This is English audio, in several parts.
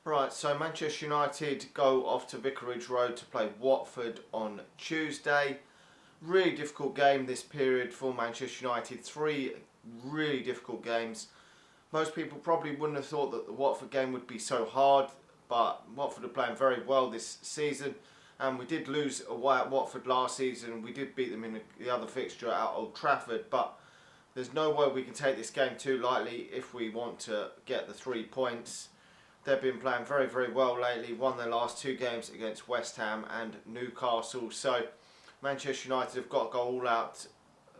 Right, so Manchester United go off to Vicarage Road to play Watford on Tuesday. Really difficult game this period for Manchester United. Three really difficult games. Most people probably wouldn't have thought that the Watford game would be so hard, but Watford are playing very well this season. And we did lose away at Watford last season. We did beat them in the other fixture at Old Trafford, but there's no way we can take this game too lightly if we want to get the 3 points. They've been playing very, very well lately. Won their last two games against West Ham and Newcastle. So Manchester United have got to go all out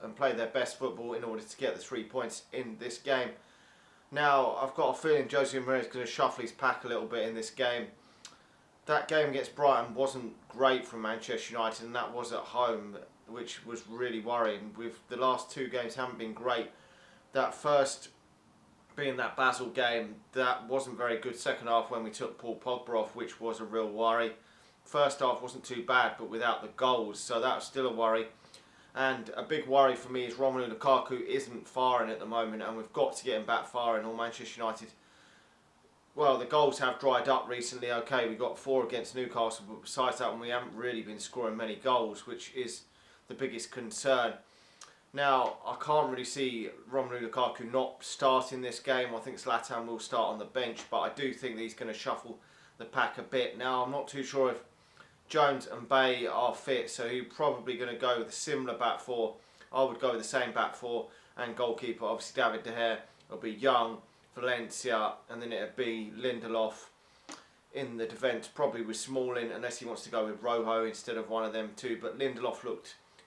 and play their best football in order to get the 3 points in this game. Now, I've got a feeling Jose Mourinho is going to shuffle his pack a little bit in this game. That game against Brighton wasn't great from Manchester United, and that was at home, which was really worrying. With the last two games haven't been great. That first being that Basel game, that wasn't very good. Second half when we took Paul Pogba off, which was a real worry. First half wasn't too bad, but without the goals, so that was still a worry. And a big worry for me is Romelu Lukaku isn't firing at the moment, and we've got to get him back firing, or Manchester United, well, the goals have dried up recently. Okay, we got 4 against Newcastle, but besides that, we haven't really been scoring many goals, which is the biggest concern. Now, I can't really see Romelu Lukaku not starting this game. I think Zlatan will start on the bench, but I do think that he's going to shuffle the pack a bit. Now, I'm not too sure if Jones and Bay are fit, so you're probably going to go with a similar back four. I would go with the same back four, and goalkeeper, obviously David De Gea, will be Young, Valencia, and then it'll be Lindelof in the defence, probably with Smalling, unless he wants to go with Rojo instead of one of them two. But Lindelof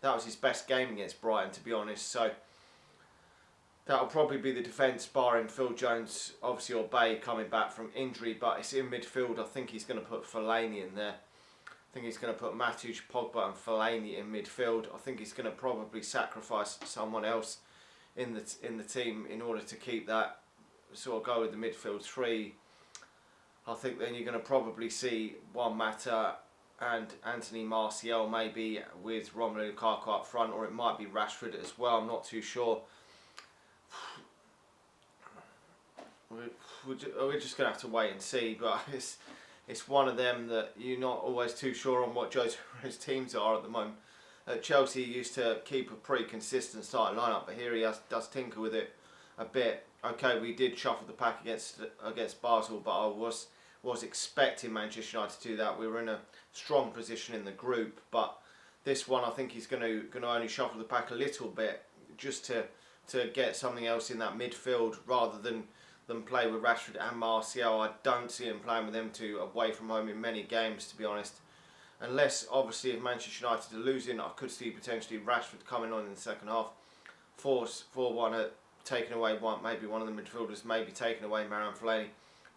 that was his best game against Brighton, to be honest, so that'll probably be the defence, barring Phil Jones, obviously, or Bay coming back from injury. But it's in midfield. I think he's going to put Fellaini in there. I think he's going to put Matic, Pogba and Fellaini in midfield. I think he's going to probably sacrifice someone else in the team in order to keep that, sort of go with the midfield three. I think then you're going to probably see Juan Mata and Anthony Martial maybe with Romelu Lukaku up front, or it might be Rashford as well. I'm not too sure. We're just going to have to wait and see, but it's one of them that you're not always too sure on what Jose's teams are at the moment. Chelsea used to keep a pretty consistent starting lineup, but here he does tinker with it a bit. Okay, we did shuffle the pack against Basel, but I was expecting Manchester United to do that. We were in a strong position in the group, but this one I think he's going to only shuffle the pack a little bit just to get something else in that midfield rather than play with Rashford and Martial. I don't see him playing with them two away from home in many games, to be honest. Unless, obviously, if Manchester United are losing, I could see potentially Rashford coming on in the second half. 4-1, taking away maybe one of the midfielders, maybe taking away Marian Fellaini,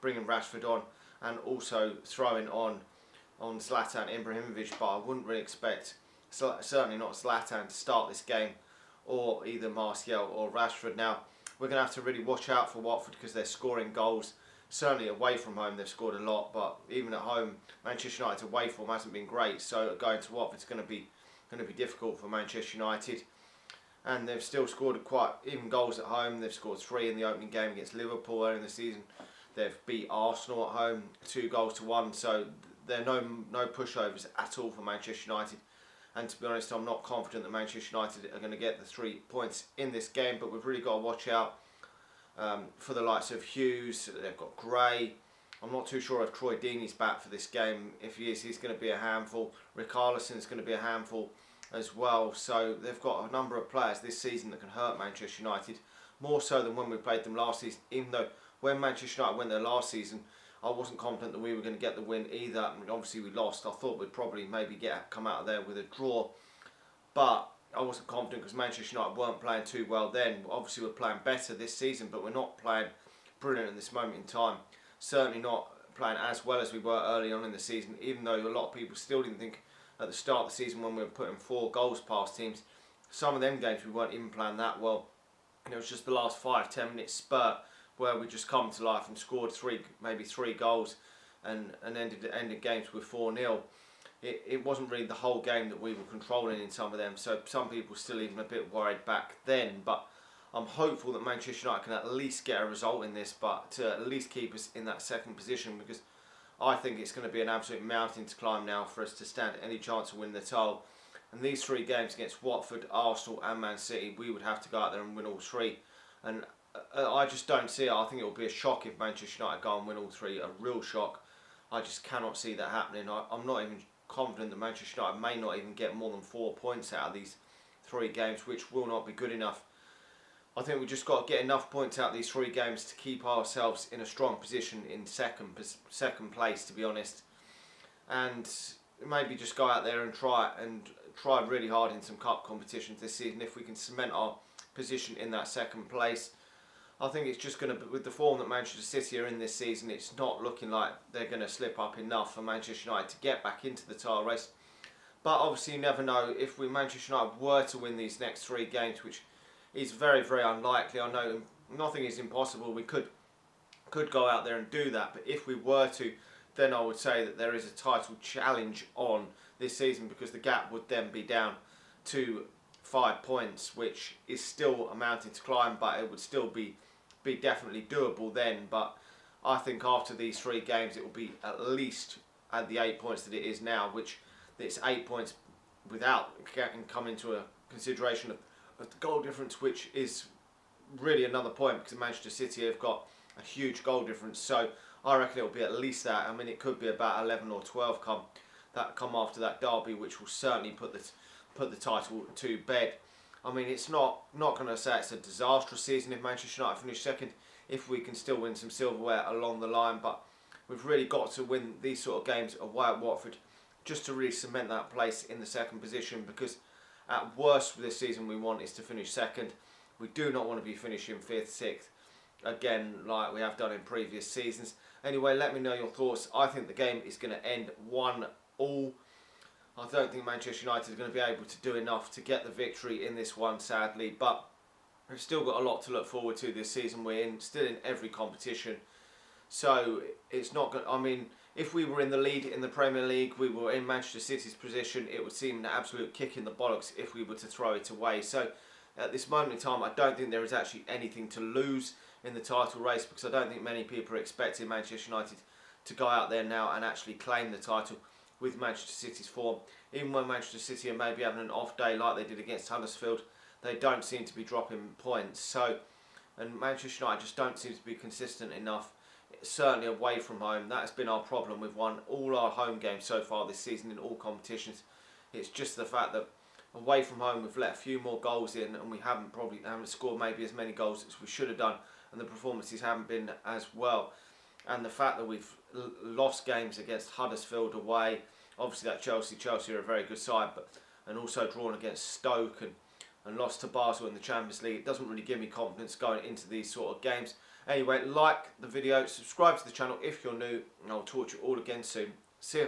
bringing Rashford on, and also throwing on Zlatan Ibrahimovic. But I wouldn't really expect, certainly not Zlatan, to start this game, or either Martial or Rashford. Now, we're going to have to really watch out for Watford because they're scoring goals. Certainly away from home they've scored a lot, but even at home, Manchester United's away form hasn't been great. So going to Watford's going to be difficult for Manchester United. And they've still scored quite even goals at home. They've scored 3 in the opening game against Liverpool earlier in the season. They've beat Arsenal at home 2-1. So there are no pushovers at all for Manchester United. And to be honest, I'm not confident that Manchester United are going to get the 3 points in this game. But we've really got to watch out for the likes of Hughes. They've got Gray. I'm not too sure if Troy Deeney's back for this game. If he is, he's going to be a handful. Richarlison's going to be a handful as well. So they've got a number of players this season that can hurt Manchester United, more so than when we played them last season. Even though when Manchester United went there last season, I wasn't confident that we were going to get the win either. I mean, obviously we lost. I thought we'd probably maybe come out of there with a draw, but I wasn't confident because Manchester United weren't playing too well then. Obviously we're playing better this season, but we're not playing brilliant at this moment in time. Certainly not playing as well as we were early on in the season, even though a lot of people still didn't think at the start of the season when we were putting 4 goals past teams. Some of them games we weren't even playing that well. And it was just the last 5-10 minute spurt where we just come to life and scored maybe three goals and ended games with 4-0. It wasn't really the whole game that we were controlling in some of them, so some people were still even a bit worried back then. But I'm hopeful that Manchester United can at least get a result in this, but to at least keep us in that second position, because I think it's going to be an absolute mountain to climb now for us to stand any chance of winning the title. And these 3 games against Watford, Arsenal and Man City, we would have to go out there and win all 3. And I just don't see it. I think it will be a shock if Manchester United go and win all 3, a real shock. I just cannot see that happening. I'm not even confident that Manchester United may not even get more than 4 points out of these 3 games, which will not be good enough. I think we've just got to get enough points out of these 3 games to keep ourselves in a strong position in second place, to be honest. And maybe just go out there and try really hard in some cup competitions this season if we can cement our position in that second place. I think it's just going to, with the form that Manchester City are in this season, it's not looking like they're going to slip up enough for Manchester United to get back into the title race. But obviously you never know. If Manchester United were to win these next 3 games, which is very, very unlikely, I know nothing is impossible, we could go out there and do that, but if we were to, then I would say that there is a title challenge on this season, because the gap would then be down to 5 points, which is still a mountain to climb, but it would still be definitely doable then. But I think after these 3 games it will be at least at the 8 points that it is now, which it's 8 points without coming into a consideration of the goal difference, which is really another point because Manchester City have got a huge goal difference. So I reckon it will be at least that. I mean, it could be about 11 or 12 come after that derby, which will certainly put the title to bed. I mean, it's not going to say it's a disastrous season if Manchester United finish second, if we can still win some silverware along the line, but we've really got to win these sort of games away at Watford just to really cement that place in the second position, because at worst this season we want is to finish second. We do not want to be finishing 5th, 6th again like we have done in previous seasons. Anyway, let me know your thoughts. I think the game is going to end 1-1. I don't think Manchester United is going to be able to do enough to get the victory in this one, sadly, but we've still got a lot to look forward to this season. We're still in every competition, so it's not going. I mean, if we were in the lead in the Premier League, we were in Manchester City's position, it would seem an absolute kick in the bollocks if we were to throw it away. So at this moment in time, I don't think there is actually anything to lose in the title race, because I don't think many people are expecting Manchester United to go out there now and actually claim the title with Manchester City's form. Even when Manchester City are maybe having an off day like they did against Huddersfield, they don't seem to be dropping points. So, and Manchester United just don't seem to be consistent enough, certainly away from home. That has been our problem. We've won all our home games so far this season in all competitions. It's just the fact that away from home we've let a few more goals in, and we haven't scored maybe as many goals as we should have done, and the performances haven't been as well. And the fact that we've lost games against Huddersfield away, obviously that Chelsea are a very good side, and also drawn against Stoke and lost to Basel in the Champions League, it doesn't really give me confidence going into these sort of games. Anyway, like the video, subscribe to the channel if you're new, and I'll talk to you all again soon. See ya.